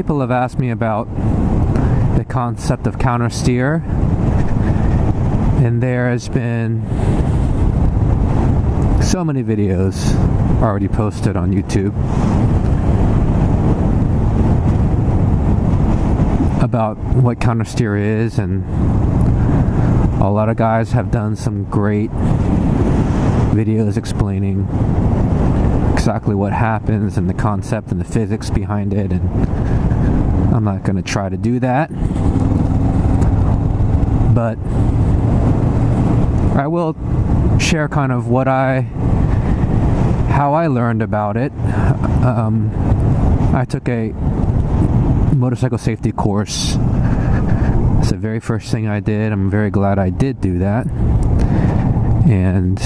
people have asked me about the concept of counter steer, and there has been so many videos already posted on YouTube about what counter steer is, and a lot of guys have done some great videos explaining exactly what happens and the concept and the physics behind it, and I'm not going to try to do that, but I will share kind of how I learned about it. I took a motorcycle safety course. It's the very first thing I did. I'm very glad I did do that. And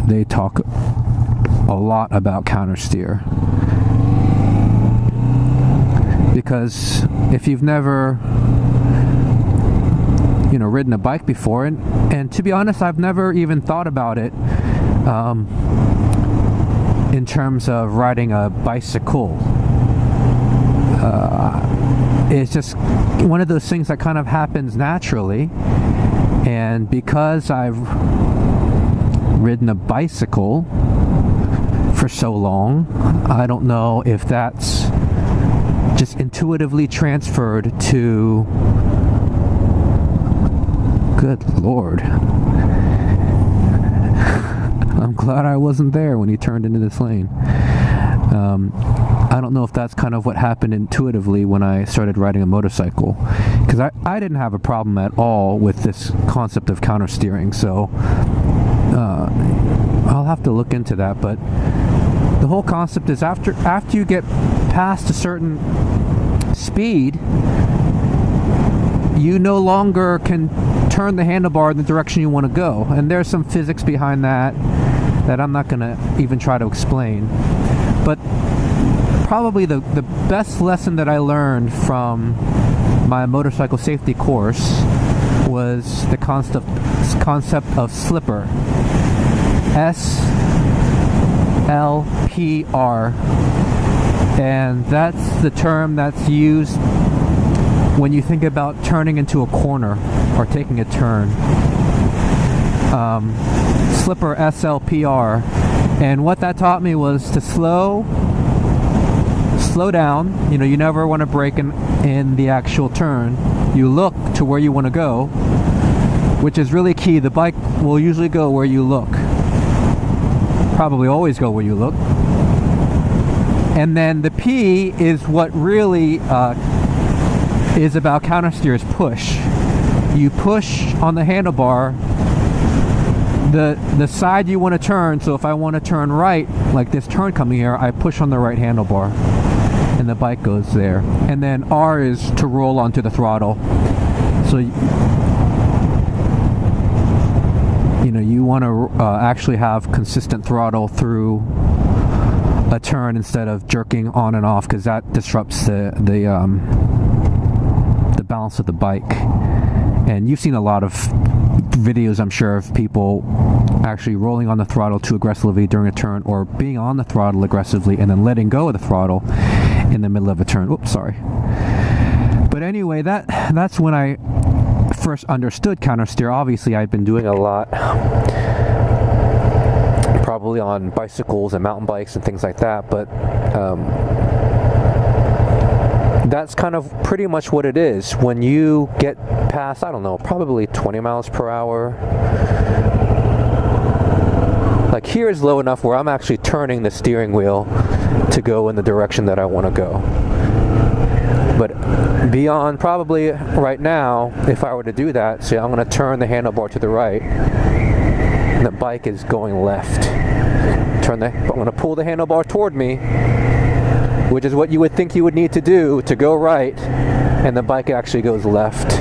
they talk a lot about counter steer, because if you've never ridden a bike before, and to be honest, I've never even thought about it in terms of riding a bicycle. It's just one of those things that kind of happens naturally, and because I've ridden a bicycle for so long, I don't know if that's just intuitively transferred to... Good Lord. I'm glad I wasn't there when he turned into this lane. I don't know if that's kind of what happened intuitively when I started riding a motorcycle, because I didn't have a problem at all with this concept of counter steering, so I'll have to look into that. But the whole concept is after you get past a certain speed, you no longer can turn the handlebar in the direction you want to go, and there's some physics behind that I'm not going to even try to explain. But probably the best lesson that I learned from my motorcycle safety course was the concept of slipper. SLPR. And that's the term that's used when you think about turning into a corner or taking a turn. Slipper, SLPR. And what that taught me was to slow down. You never want to brake in the actual turn. You look to where you want to go, which is really key. The bike will usually go where you look. Probably always go where you look. And then the P is what really is about counter steers: push. You push on the handlebar the side you want to turn. So if I want to turn right, like this turn coming here, I push on the right handlebar and the bike goes there. And then R is to roll onto the throttle. So you want to actually have consistent throttle through a turn instead of jerking on and off, because that disrupts the balance of the bike. And you've seen a lot of videos, I'm sure, of people actually rolling on the throttle too aggressively during a turn, or being on the throttle aggressively and then letting go of the throttle in the middle of a turn. Oops, sorry. But anyway, that's when I first understood counter steer. Obviously, I'd been doing a lot, probably on bicycles and mountain bikes and things like that, but that's kind of pretty much what it is. When you get past, I don't know, probably 20 miles per hour, like here is low enough where I'm actually turning the steering wheel to go in the direction that I want to go. But beyond, probably right now, if I were to do that, see, I'm going to turn the handlebar to the right, and the bike is going left. I'm going to pull the handlebar toward me, which is what you would think you would need to do to go right, and the bike actually goes left.